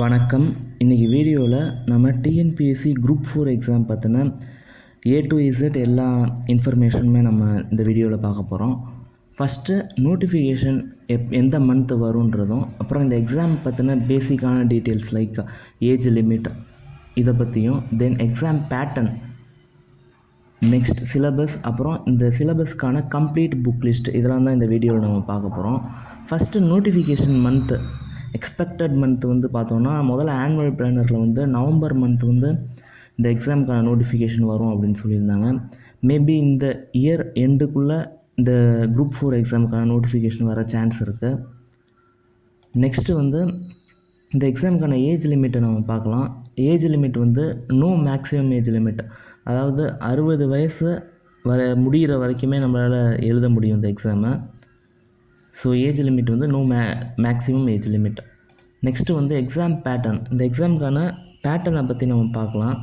வணக்கம். இன்றைக்கி வீடியோவில் நம்ம டிஎன்பிஎஸ்சி குரூப் 4 எக்ஸாம் பார்த்தினா A to Z எல்லா இன்ஃபர்மேஷனுமே நம்ம இந்த வீடியோவில் பார்க்க போகிறோம். ஃபஸ்ட்டு நோட்டிஃபிகேஷன் எந்த மந்த் வருன்றதும், அப்புறம் இந்த எக்ஸாம் பார்த்தினா பேசிக்கான டீட்டெயில்ஸ் லைக் ஏஜ் லிமிட் இதை பற்றியும், தென் எக்ஸாம் பேட்டர்ன், நெக்ஸ்ட் சிலபஸ், அப்புறம் இந்த சிலபஸ்க்கான கம்ப்ளீட் புக் லிஸ்ட் இதெல்லாம் தான் இந்த வீடியோவில் நம்ம பார்க்க போகிறோம். First notification month expected month வந்து பார்த்தோன்னா, முதல்ல ஆனுவல் பிளானரில் நவம்பர் மந்த் இந்த எக்ஸாமுக்கான நோட்டிஃபிகேஷன் வரும் அப்படின்னு சொல்லியிருந்தாங்க. மேபி இந்த இயர் எண்டுக்குள்ளே இந்த குரூப் 4 எக்ஸாமுக்கான நோட்டிஃபிகேஷன் வர சான்ஸ் இருக்குது. நெக்ஸ்ட்டு இந்த எக்ஸாமுக்கான ஏஜ் லிமிட்டை நம்ம பார்க்கலாம். Age limit no maximum age limit, அதாவது 60 வயசு முடிகிற வரைக்குமே நம்மளால் எழுத முடியும் இந்த எக்ஸாமை. So age limit no maximum age limit. Next exam pattern. இந்த எக்ஸாமுக்கான பேட்டர்னை பற்றி நம்ம பார்க்கலாம்.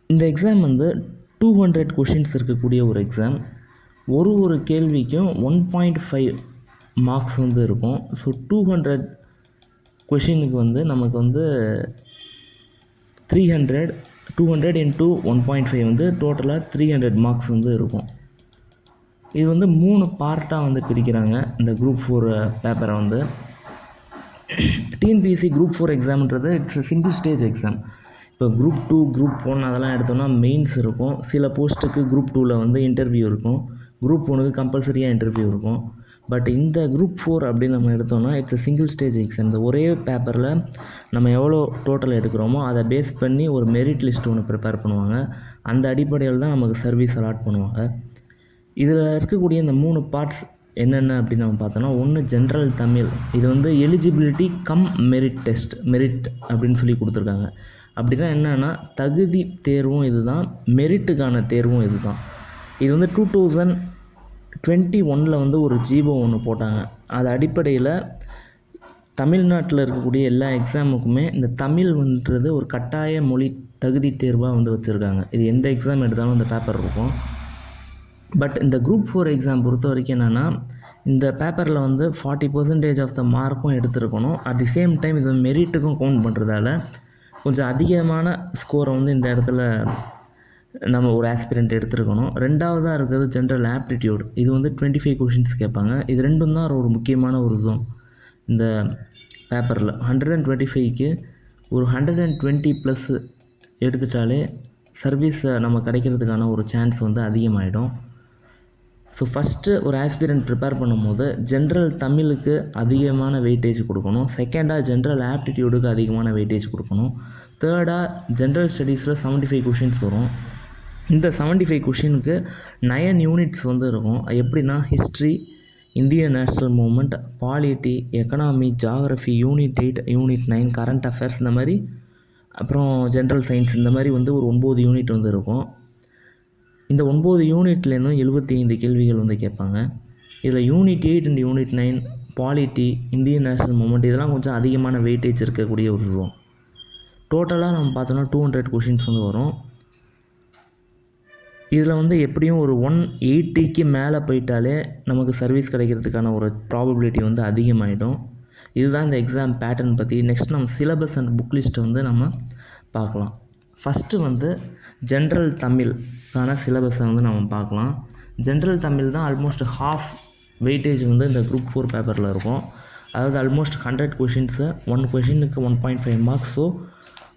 இந்த எக்ஸாம் 200 கொஷின்ஸ் இருக்கக்கூடிய ஒரு எக்ஸாம். ஒரு கேள்விக்கும் 1.5 மார்க்ஸ் இருக்கும். ஸோ 200 கொஷினுக்கு நமக்கு 200 இன்ட்டு 1.5 டோட்டலாக 300 மார்க்ஸ் இருக்கும். இது 3 பார்ட்டாக பிரிக்கிறாங்க இந்த குரூப் 4 பேப்பரை. டிஎன்பிஎஸ்சி குரூப் 4 எக்ஸாம்ன்றது இட்ஸ் சிங்கிள் ஸ்டேஜ் எக்ஸாம். இப்போ குரூப் 2, குரூப் 1 அதெல்லாம் எடுத்தோம்னா மெயின்ஸ் இருக்கும். சில போஸ்ட்டுக்கு குரூப் 2ல் இன்டர்வியூ இருக்கும். குரூப் 1க்கு கம்பல்சரியாக இன்டர்வியூ இருக்கும். பட் இந்த குரூப் 4 அப்படின்னு நம்ம எடுத்தோம்னா இட்ஸ் சிங்கிள் ஸ்டேஜ் எக்ஸாம். இந்த ஒரே பேப்பரில் நம்ம எவ்வளோ டோட்டல் எடுக்கிறோமோ அதை பேஸ் பண்ணி ஒரு மெரிட் லிஸ்ட் ஒன்று ப்ரிப்பேர் பண்ணுவாங்க. அந்த அடிப்படையில் தான் நமக்கு சர்வீஸ் அலாட் பண்ணுவாங்க. இதில் இருக்கக்கூடிய இந்த 3 பார்ட்ஸ் என்னென்ன அப்படின்னு நம்ம பார்த்தோன்னா, ஒன்று ஜென்ரல் தமிழ். இது eligibility come merit test, merit அப்படின்னு சொல்லி கொடுத்துருக்காங்க. அப்படின்னா என்னென்னா தகுதி தேர்வும் இது தான், மெரிட்டுக்கான தேர்வும் இது தான். இது 2021 ஒரு ஜீவோ ஒன்று போட்டாங்க. அது அடிப்படையில் தமிழ்நாட்டில் இருக்கக்கூடிய எல்லா எக்ஸாமுக்குமே இந்த தமிழ்ன்றது ஒரு கட்டாய மொழி தகுதி தேர்வாக வச்சுருக்காங்க. இது எந்த எக்ஸாம் எடுத்தாலும் இந்த பேப்பர் இருக்கும். பட் இந்த குரூப் 4 எக்ஸாம் பொறுத்த வரைக்கும் என்னென்னா, இந்த பேப்பரில் 40% ஆஃப் த மார்க்கும் எடுத்துருக்கணும். அட் தி சேம் டைம் இது மெரிட்டுக்கும் கவுண்ட் பண்ணுறதால கொஞ்சம் அதிகமான ஸ்கோரை இந்த இடத்துல நம்ம ஒரு ஆஸ்பிரண்ட் எடுத்துருக்கணும். ரெண்டாவதாக இருக்கிறது ஜென்ரல் ஆப்டிடியூட். இது 25 கொஷின்ஸ் கேட்பாங்க. இது ரெண்டும் தான் ஒரு முக்கியமான ஒரு ஜோன் இந்த பேப்பரில். 125க்கு ஒரு 120+ எடுத்துட்டாலே சர்வீஸ் நம்ம கிடைக்கிறதுக்கான ஒரு சான்ஸ் அதிகமாகிடும். ஸோ ஃபஸ்ட்டு ஒரு ஆஸ்பிரண்ட் ப்ரிப்பேர் பண்ணும்போது ஜென்ரல் தமிழுக்கு அதிகமான வெயிட்டேஜ் கொடுக்கணும். செகண்டாக ஜென்ரல் ஆப்டிடியூடுக்கு அதிகமான வெயிட்டேஜ் கொடுக்கணும். தேர்டாக ஜென்ரல் ஸ்டடீஸில் 75 கொஷின்ஸ் வரும். இந்த 75 கொஷினுக்கு 9 யூனிட்ஸ் இருக்கும். எப்படின்னா history, Indian national moment, polity, economy, geography, unit 8, unit 9, current affairs, இந்த மாதிரி அப்புறம் ஜென்ரல் சயின்ஸ், இந்த மாதிரி ஒரு 9 யூனிட் இருக்கும். இந்த 9 யூனிட்லேருந்தும் 75 கேள்விகள் கேட்பாங்க. இதில் unit 8 and unit 9, polity, Indian national moment இதெல்லாம் கொஞ்சம் அதிகமான வெயிட்டேஜ் இருக்கக்கூடிய ஒரு ஜோன். டோட்டலாக நம்ம பார்த்தோன்னா 200 கொஷின்ஸ் வரும். இதில் எப்படியும் ஒரு 180க்கு மேலே போயிட்டாலே நமக்கு சர்வீஸ் கிடைக்கிறதுக்கான ஒரு ப்ராபபிலிட்டி அதிகமாகிடும். இதுதான் இந்த எக்ஸாம் பேட்டர்ன் பற்றி. நெக்ஸ்ட் நம்ம சிலபஸ் அண்ட் புக் லிஸ்ட்டை நம்ம பார்க்கலாம். ஃபஸ்ட்டு ஜென்ரல் தமிழுக்கான சிலபஸை நம்ம பார்க்கலாம். ஜென்ரல் தமிழ் தான் ஆல்மோஸ்ட் ஹாஃப் வெயிட்டேஜ் இந்த குரூப் 4 பேப்பரில் இருக்கும். அதாவது ஆல்மோஸ்ட் 100 கொஷின்ஸு, 1 கொஷினுக்கு 1.5 மார்க்ஸ். ஸோ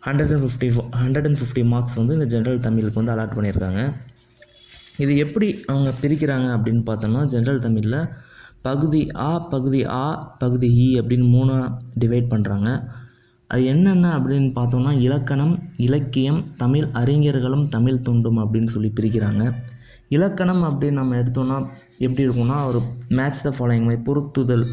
150 மார்க்ஸ் இந்த ஜென்ரல் தமிழுக்கு அலாட் பண்ணியிருக்காங்க. இது எப்படி அவங்க பிரிக்கிறாங்க அப்படின்னு பார்த்தோம்னா, ஜென்ரல் தமிழில் பகுதி ஆ, பகுதி இ அப்படின்னு 3 டிவைட் பண்ணுறாங்க. அது என்னென்ன அப்படின்னு பார்த்தோம்னா, இலக்கணம், இலக்கியம், தமிழ் அறிஞர்களும் தமிழ் தொண்டும் அப்படின்னு சொல்லி பிரிக்கிறாங்க. இலக்கணம் அப்படின்னு நம்ம எடுத்தோம்னா எப்படி இருக்கும்னா, ஒரு மேட்ச் த ஃபாலோயிங் மாதிரி பொருத்துதல்,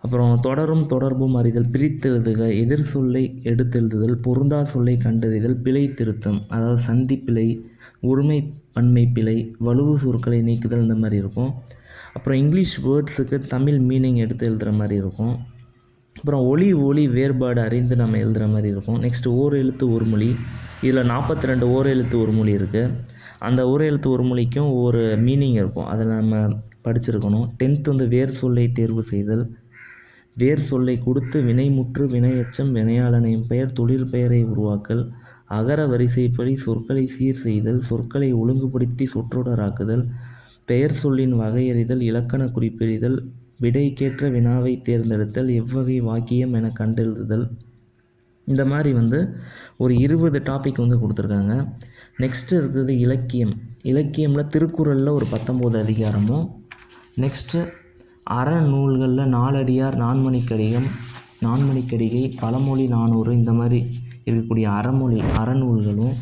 அப்புறம் தொடரும் தொடர்பும் அறிதல், பிரித்தெழுதுக, எதிர் சொல்லை எடுத்தெழுதுதல், பொருந்தா சொல்லை கண்டறிதல், பிழை திருத்தம், அதாவது சந்தி பிழை, ஒருமை பன்மை பிழை, வலுவு சொற்களை நீக்குதல், இந்த மாதிரி இருக்கும். அப்புறம் இங்கிலீஷ் வேர்ட்ஸுக்கு தமிழ் மீனிங் எடுத்து எழுதுகிற மாதிரி இருக்கும். அப்புறம் ஒளி வேறுபாடு அறிந்து நம்ம எழுதுகிற மாதிரி இருக்கும். நெக்ஸ்ட்டு ஓர் எழுத்து ஒரு மொழி. இதில் 42 ஓர் எழுத்து ஒரு மொழி இருக்குது. அந்த ஓர் எழுத்து ஒரு மொழிக்கும் ஒரு மீனிங் இருக்கும், அதை நம்ம படிச்சிருக்கணும். 10th வேர் சொல்லை தேர்வு செய்தல். வேர் சொல்லை கொடுத்து வினைமுற்று வினையெச்சம் வினையாளனையும் பெயர் தொழிற்பெயரை உருவாக்கல், அகர வரிசைப்படி சொற்களை சீர் செய்தல், சொற்களை ஒழுங்குபடுத்தி சொற்றொடராக்குதல், பெயர் சொல்லின் வகையறிதல், இலக்கண குறிப்பெறிதல், விடைக்கேற்ற வினாவை தேர்ந்தெடுத்தல், எவ்வகை வாக்கியம் என கண்டெழுதுதல். இந்த மாதிரி ஒரு 20 டாபிக் கொடுத்துருக்காங்க. நெக்ஸ்ட்டு இருக்கிறது இலக்கியம். இலக்கியமில் திருக்குறளில் ஒரு 19 அதிகாரமும், நெக்ஸ்ட்டு அறநூல்களில் நாலடியார், நான்மணிக்கடிகை, பழமொழி 400 இந்த மாதிரி இருக்கக்கூடிய அறநூல்களும்,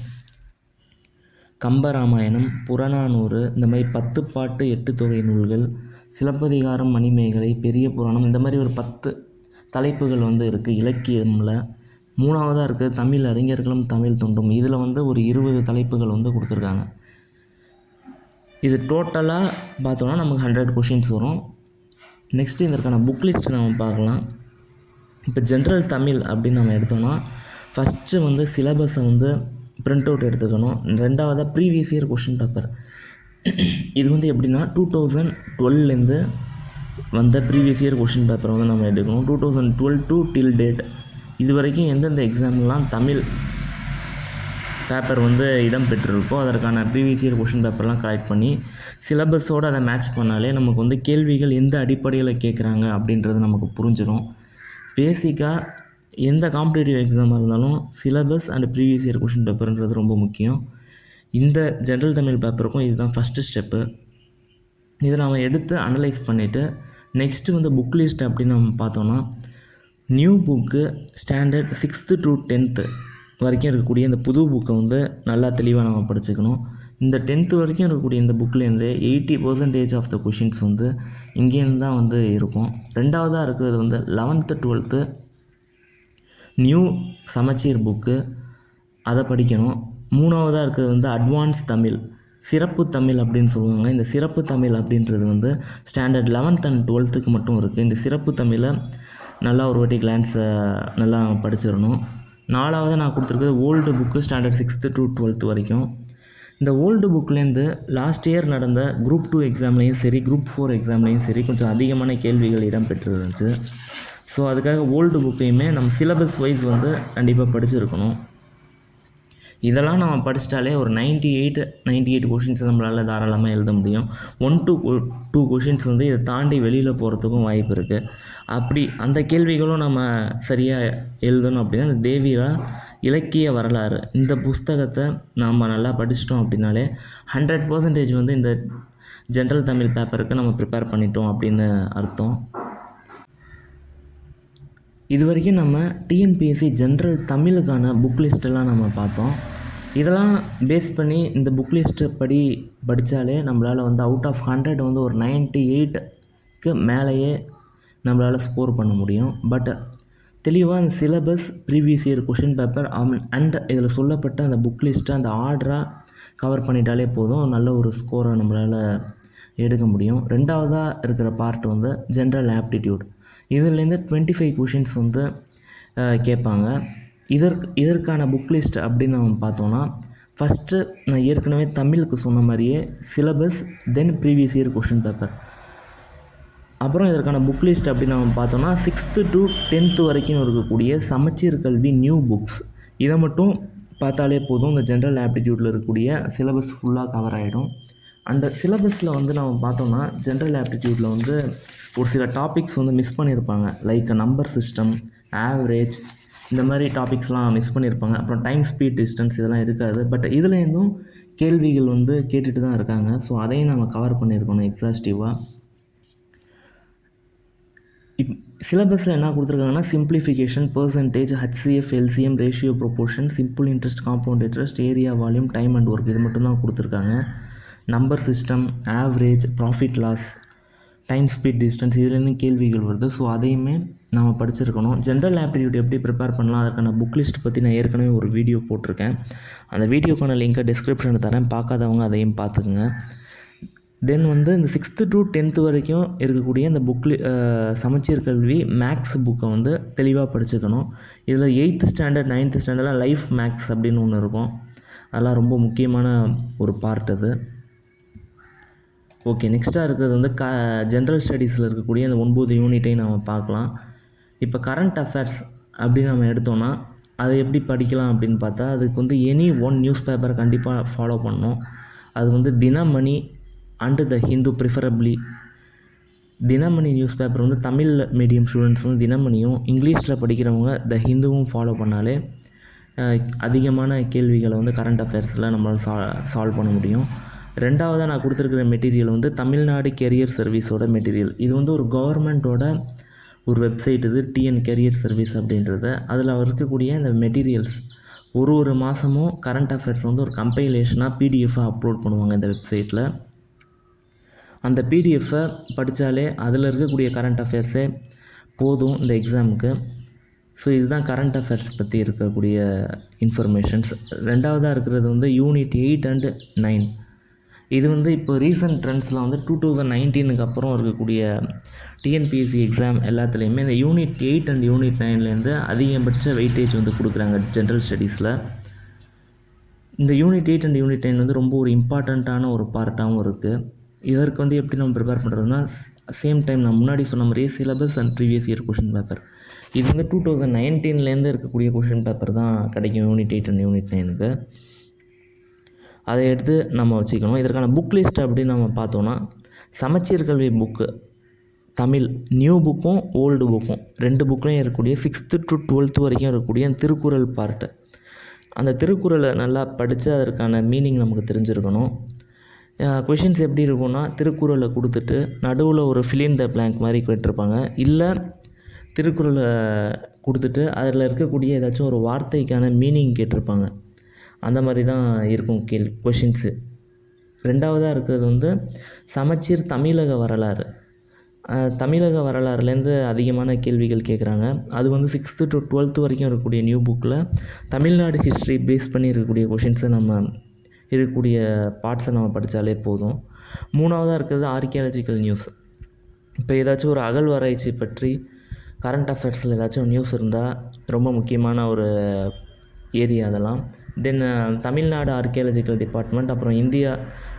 கம்பராமாயணம், புறநானூறு இந்த மாதிரி 10 பாட்டு 8 தொகை நூல்கள், சிலப்பதிகாரம், மணிமேகலை, பெரிய புராணம் இந்த மாதிரி ஒரு 10 தலைப்புகள் இருக்குது இலக்கியமில். மூணாவதாக இருக்குது தமிழ் அறிஞர்களும் தமிழ் தொண்டும். இதில் ஒரு 20 தலைப்புகள் கொடுத்துருக்காங்க. இது டோட்டலாக பார்த்தோன்னா நமக்கு 100 கொஷின்ஸ் வரும். நெக்ஸ்ட்டு இதற்கான புக் லிஸ்ட் நம்ம பார்க்கலாம். இப்போ ஜென்ரல் தமிழ் அப்படின்னு நம்ம எடுத்தோன்னா ஃபஸ்ட்டு சிலபஸை பிரிண்ட் அவுட் எடுத்துக்கணும். ரெண்டாவதாக ப்ரீவியஸ் இயர் கொஷின் பேப்பர். இது எப்படின்னா 2012லேருந்து வந்த ப்ரீவியஸ் இயர் கொஷின் பேப்பரை நம்ம எடுக்கணும். 2012 டில் டேட் இது வரைக்கும் எந்தெந்த எக்ஸாம்லாம் தமிழ் பேப்பர் இடம் பெற்றிருக்கோ அதற்கான ப்ரீவியஸ் இயர் கொஷின் பேப்பர்லாம் கலெக்ட் பண்ணி சிலபஸோடு அதை மேட்ச் பண்ணாலே நமக்கு கேள்விகள் எந்த அடிப்படையில் கேட்குறாங்க அப்படின்றது நமக்கு புரிஞ்சிடும். பேசிக்காக எந்த காம்படிட்டிவ் எக்ஸாமாக இருந்தாலும் syllabus and previous year question பேப்பர்ன்றது ரொம்ப முக்கியம். இந்த ஜென்ரல் தமிழ் பேப்பருக்கும் இதுதான் ஃபஸ்ட்டு ஸ்டெப்பு. இதை நம்ம எடுத்து அனலைஸ் பண்ணிவிட்டு நெக்ஸ்ட்டு புக் லிஸ்ட் அப்படின்னு நம்ம பார்த்தோன்னா new book standard 6th to 10th வரைக்கும் இருக்கக்கூடிய இந்த புது புக்கை நல்லா தெளிவாக நம்ம படிச்சுக்கணும். இந்த 10th வரைக்கும் இருக்கக்கூடிய இந்த புக்லேருந்து 80% ஆஃப் த கொஷின்ஸ் இங்கேருந்து தான் இருக்கும். ரெண்டாவதாக இருக்கிறது 11th 12th நியூ சமச்சீர் புக்கு, அதை படிக்கணும். மூணாவதாக இருக்கிறது அட்வான்ஸ் தமிழ், சிறப்பு தமிழ் அப்படின்னு சொல்லுவாங்க. இந்த சிறப்பு தமிழ் அப்படின்றது ஸ்டாண்டர்ட் 11th and 12th மட்டும் இருக்குது. இந்த சிறப்பு தமிழை நல்லா ஒரு வாட்டி கிளான்ஸை நல்லா படிச்சிடணும். நாலாவது நான் கொடுத்துருக்குறது old book standard 6th to 12th வரைக்கும். இந்த ஓல்டு புக்லேருந்து லாஸ்ட் இயர் நடந்த குரூப் 2 எக்ஸாம்லேயும் சரி, குரூப் 4 எக்ஸாம்லேயும் சரி கொஞ்சம் அதிகமான கேள்விகள் இடம்பெற்றிருந்துச்சு. ஸோ அதுக்காக ஓல்டு புக்கையுமே நம்ம சிலபஸ் வைஸ் கண்டிப்பாக படிச்சிருக்கணும். இதெல்லாம் நம்ம படிச்சிட்டாலே ஒரு 98 கொஷின்ஸ் நம்மளால் தாராளமாக எழுத முடியும். 1 to 2 கொஷின்ஸ் இதை தாண்டி வெளியில் போகிறதுக்கும் வாய்ப்பு இருக்குது. அப்படி அந்த கேள்விகளும் நம்ம சரியாக எழுதணும் அப்படின்னா இந்த தேவிரா இலக்கிய வரலாறு இந்த புஸ்தகத்தை நாம் நல்லா படிச்சிட்டோம் அப்படின்னாலே 100% இந்த ஜென்ரல் தமிழ் பேப்பருக்கு நம்ம ப்ரிப்பேர் பண்ணிட்டோம் அப்படின்னு அர்த்தம். இது வரைக்கும் நம்ம டிஎன்பிஎஸ்சி ஜென்ரல் தமிழுக்கான புக் லிஸ்ட்டெல்லாம் நம்ம பார்த்தோம். இதெல்லாம் பேஸ் பண்ணி இந்த புக் லிஸ்ட்டு படித்தாலே நம்மளால் அவுட் ஆஃப் 100 ஒரு 98க்கு மேலேயே நம்மளால் ஸ்கோர் பண்ண முடியும். பட் தெளிவாக அந்த syllabus, previous year question paper and இதில் சொல்லப்பட்ட அந்த புக் லிஸ்ட்டை அந்த ஆர்டராக கவர் பண்ணிட்டாலே போதும், நல்ல ஒரு ஸ்கோரை நம்மளால் எடுக்க முடியும். ரெண்டாவதாக இருக்கிற பார்ட் ஜென்ரல் ஆப்டிடியூட். இதுலேருந்து 25 கொஷின்ஸ் கேட்பாங்க. இதற்கான புக் லிஸ்ட் அப்படின்னு நம்ம பார்த்தோன்னா ஃபஸ்ட்டு நான் ஏற்கனவே தமிழுக்கு சொன்ன மாதிரியே சிலபஸ், தென் ப்ரீவியஸ் இயர் கொஷின் பேப்பர். அப்புறம் இதற்கான புக் லிஸ்ட் அப்படின்னு நம்ம பார்த்தோன்னா 6th to 10th வரைக்கும் இருக்கக்கூடிய சமச்சீர் கல்வி நியூ புக்ஸ், இதை மட்டும் பார்த்தாலே போதும். இந்த ஜென்ரல் ஆப்டிடியூட்டில் இருக்கக்கூடிய சிலபஸ் ஃபுல்லாக கவர் ஆகிடும். அந்த சிலபஸில் நம்ம பார்த்தோம்னா ஜென்ரல் ஆப்டிடியூட்டில் ஒரு சில டாபிக்ஸ் மிஸ் பண்ணியிருப்பாங்க. லைக் நம்பர் சிஸ்டம், ஆவரேஜ் இந்த மாதிரி டாபிக்ஸ்லாம் மிஸ் பண்ணியிருப்பாங்க. அப்புறம் டைம், ஸ்பீட், டிஸ்டன்ஸ் இதெல்லாம் இருக்காது. பட் இதுலேருந்தும் கேள்விகள் கேட்டுட்டு தான் இருக்காங்க. ஸோ அதையும் நம்ம கவர் பண்ணியிருக்கணும் எக்ஸாஸ்டிவாக. சிலபஸில் என்ன கொடுத்துருக்காங்கன்னா simplification, percentage, HCF, LCM, ratio, proportion, simple interest, compound interest, area, volume, time and work இது மட்டும்தான் கொடுத்துருக்காங்க. Number system, average, profit loss, time, speed, distance இதுலேருந்து கேள்விகள் வருது. ஸோ அதையுமே நம்ம படிச்சிருக்கணும். ஜென்ரல் ஆப்டிடியூட் எப்படி ப்ரிப்பேர் பண்ணலாம் அதற்கான புக் லிஸ்ட் பற்றி நான் ஏற்கனவே ஒரு வீடியோ போட்டிருக்கேன். அந்த வீடியோக்கான லிங்கை டிஸ்கிரிப்ஷனில் தரேன், பார்க்காதவங்க அதையும் பார்த்துக்குங்க. தென் இந்த 6th to 10th வரைக்கும் இருக்கக்கூடிய இந்த சமச்சீர் கல்வி மேக்ஸ் புக்கை தெளிவாக படிச்சுக்கணும். இதில் 8th standard 9th standardலாம் life maths அப்படின்னு ஒன்று இருக்கும். அதெல்லாம் ரொம்ப முக்கியமான ஒரு பார்ட் அது. ஓகே, நெக்ஸ்ட்டாக இருக்கிறது ஜென்ரல் ஸ்டடீஸில் இருக்கக்கூடிய அந்த 9 யூனிட்டையும் நம்ம பார்க்கலாம். இப்போ கரண்ட் அஃபேர்ஸ் அப்படின்னு நம்ம எடுத்தோன்னா அதை எப்படி படிக்கலாம் அப்படின்னு பார்த்தா அதுக்கு வந்து எனி ஒன் நியூஸ் பேப்பர் கண்டிப்பாக ஃபாலோ பண்ணணும். அது வந்து Dinamani and the Hindu preferably. Dinamani news paper வந்து தமிழ் மீடியம் ஸ்டூடெண்ட்ஸ் வந்து தினமணியும், இங்கிலீஷில் படிக்கிறவங்க த ஹிந்துவும் ஃபாலோ பண்ணாலே அதிகமான கேள்விகளை வந்து கரண்ட் அஃபேர்ஸில் நம்மளால் சால்வ் பண்ண முடியும். ரெண்டாவதாக நான் கொடுத்துருக்கிற மெட்டீரியல் வந்து தமிழ்நாடு கெரியர் சர்வீஸோட மெட்டீரியல். இது வந்து ஒரு கவர்மெண்ட்டோட ஒரு வெப்சைட், இது டிஎன் கெரியர் சர்வீஸ் அப்படின்றது. அதில் இருக்கக்கூடிய இந்த மெட்டீரியல்ஸ் ஒரு மாதமும் கரண்ட் அஃபேர்ஸ் வந்து ஒரு கம்பைலேஷனாக பிடிஎஃபாக அப்லோட் பண்ணுவாங்க இந்த வெப்சைட்டில். அந்த பிடிஎஃப்பை படித்தாலே அதில் இருக்கக்கூடிய கரண்ட் அஃபேர்ஸே போதும் இந்த எக்ஸாமுக்கு. ஸோ இதுதான் கரண்ட் அஃபேர்ஸ் பற்றி இருக்கக்கூடிய இன்ஃபர்மேஷன்ஸ். ரெண்டாவதாக இருக்கிறது வந்து யூனிட் 8 அண்ட் 9. இது வந்து இப்போ ரீசன்ட் ட்ரெண்ட்ஸில் வந்து 2019 அப்புறம் இருக்கக்கூடிய டிஎன்பிஎஸ்சி எக்ஸாம் எல்லாத்துலேயுமே இந்த யூனிட் 8 அண்ட் யூனிட் 9லேருந்து அதிகபட்ச வெயிட்டேஜ் வந்து கொடுக்குறாங்க ஜென்ரல் ஸ்டடீஸில். இந்த யூனிட் 8 அண்ட் யூனிட் 9 வந்து ரொம்ப ஒரு இம்பார்ட்டண்ட்டான ஒரு பார்ட்டாகவும் இருக்குது. இதற்கு வந்து எப்படி நம்ம ப்ரிப்பேர் பண்ணுறதுனா, சேம் டைம் நான் முன்னாடி சொன்ன மாதிரியே syllabus and previous year question paper. இது வந்து 2019லேருந்து இருக்கக்கூடிய கொஷின் பேப்பர் தான் கிடைக்கும் யூனிட் 8 அண்ட் யூனிட் 9க்கு. அதை எடுத்து நம்ம வச்சுக்கணும். இதற்கான புக் லிஸ்ட் அப்படின்னு நம்ம பார்த்தோன்னா, சமச்சீர் கல்வி புக்கு தமிழ் நியூ புக்கும் ஓல்டு புக்கும் 2 புக்லேயும் இருக்கக்கூடிய 6th to 12th வரைக்கும் இருக்கக்கூடிய திருக்குறள் பார்ட்டு. அந்த திருக்குறளை நல்லா படித்து அதற்கான மீனிங் நமக்கு தெரிஞ்சிருக்கணும். கொஷின்ஸ் எப்படி இருக்கும்னா, திருக்குறளை கொடுத்துட்டு நடுவில் ஒரு fill in the blank மாதிரி கேட்டிருப்பாங்க. இல்லை திருக்குறளை கொடுத்துட்டு அதில் இருக்கக்கூடிய ஏதாச்சும் ஒரு வார்த்தைக்கான மீனிங் கேட்டிருப்பாங்க. அந்த மாதிரி தான் இருக்கும் கொஷின்ஸு. ரெண்டாவதாக இருக்கிறது வந்து சமச்சீர் தமிழக வரலாறு. தமிழக வரலாறுலேருந்து அதிகமான கேள்விகள் கேட்குறாங்க. அது வந்து 6th to 12th வரைக்கும் இருக்கக்கூடிய நியூ புக்கில் தமிழ்நாடு ஹிஸ்ட்ரி பேஸ் பண்ணி இருக்கக்கூடிய கொஷின்ஸை நம்ம இருக்கக்கூடிய பார்ட்ஸை நம்ம படித்தாலே போதும். மூணாவதாக இருக்கிறது ஆர்கியாலஜிக்கல் நியூஸ். இப்போ ஏதாச்சும் ஒரு அகழ்வாராய்ச்சி பற்றி கரண்ட் அஃபேர்ஸில் ஏதாச்சும் நியூஸ் இருந்தால் ரொம்ப முக்கியமான ஒரு ஏரியா அதெல்லாம். தென் தமிழ்நாடு ஆர்கியாலஜிக்கல் டிபார்ட்மெண்ட், அப்புறம் இந்தியா,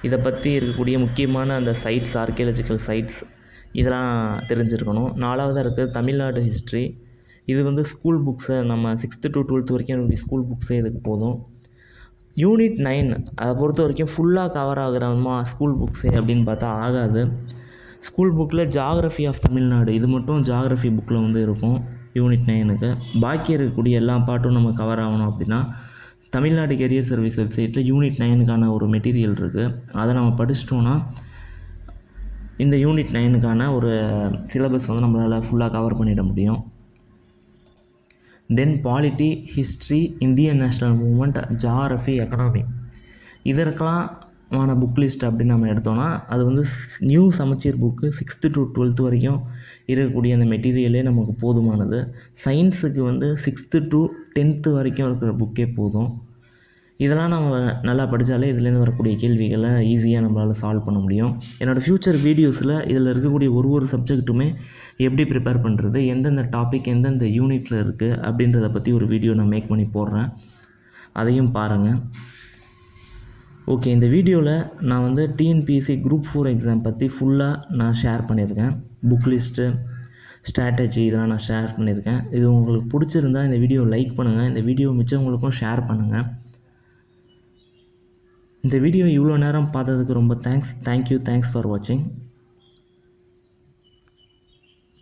இதை பற்றி இருக்கக்கூடிய முக்கியமான அந்த சைட்ஸ், ஆர்கியாலஜிக்கல் சைட்ஸ் இதெல்லாம் தெரிஞ்சிருக்கணும். நாலாவதாக இருக்கிறது தமிழ்நாடு ஹிஸ்ட்ரி. இது வந்து ஸ்கூல் புக்ஸை நம்ம 6th to 12th வரைக்கும் இருக்கக்கூடிய ஸ்கூல் புக்ஸே இதுக்கு போதும். யூனிட் 9 அதை பொறுத்த வரைக்கும் ஃபுல்லாக கவர் ஆகிறமா ஸ்கூல் புக்ஸே அப்படின்னு பார்த்தா ஆகாது. ஸ்கூல் புக்கில் ஜாகிரஃபி ஆஃப் தமிழ்நாடு இது மட்டும் ஜாகிரஃபி புக்கில் வந்து இருக்கும் யூனிட் 9க்கு. பாக்கி இருக்கக்கூடிய எல்லா பாட்டும் நம்ம கவர் ஆகணும் அப்படின்னா தமிழ்நாடு கெரியர் சர்வீஸ் வெப்சைட்டில் யூனிட் 9க்கான ஒரு மெட்டீரியல் இருக்குது. அதை நம்ம படிச்சிட்டோன்னா இந்த யூனிட் 9க்கான ஒரு சிலபஸ் வந்து நம்மளால் ஃபுல்லாக கவர் பண்ணிட முடியும். Then polity, history, Indian national movement, geography, economy இதற்கெல்லாம் புக் லிஸ்ட் அப்படின்னு நம்ம எடுத்தோன்னா அது வந்து நியூ சமச்சீர் புக்கு 6th to 12th வரைக்கும் இருக்கக்கூடிய அந்த மெட்டீரியலே நமக்கு போதுமானது. சயின்ஸுக்கு வந்து 6th to 10th வரைக்கும் இருக்கிற புக்கே போதும். இதெல்லாம் நம்ம நல்லா படித்தாலே இதுலேருந்து வரக்கூடிய கேள்விகளை ஈஸியாக நம்மளால் சால்வ் பண்ண முடியும். என்னோடய ஃப்யூச்சர் வீடியோஸில் இதில் இருக்கக்கூடிய ஒரு சப்ஜெக்ட்டுமே எப்படி ப்ரிப்பேர் பண்ணுறது, எந்தெந்த டாபிக் எந்தெந்த யூனிட்டில் இருக்குது அப்படின்றத பற்றி ஒரு வீடியோ நான் மேக் பண்ணி போடுறேன். அதையும் பாருங்கள். ஓகே, இந்த வீடியோவில் நான் வந்து டிஎன்பிஎஸ்சி குரூப் 4 எக்ஸாம் பற்றி ஃபுல்லாக நான் ஷேர் பண்ணியிருக்கேன். புக் லிஸ்ட்டு, ஸ்ட்ராட்டஜி இதெல்லாம் நான் ஷேர் பண்ணியிருக்கேன். இது உங்களுக்கு பிடிச்சிருந்தால் இந்த வீடியோ லைக் பண்ணுங்கள். இந்த வீடியோ மிச்சவங்களுக்கும் ஷேர் பண்ணுங்கள். இந்த வீடியோ இவ்வளோ நேரம் பார்த்ததுக்கு ரொம்ப தேங்க்ஸ். தேங்க்யூ. தேங்க்ஸ் ஃபார் வாட்சிங்.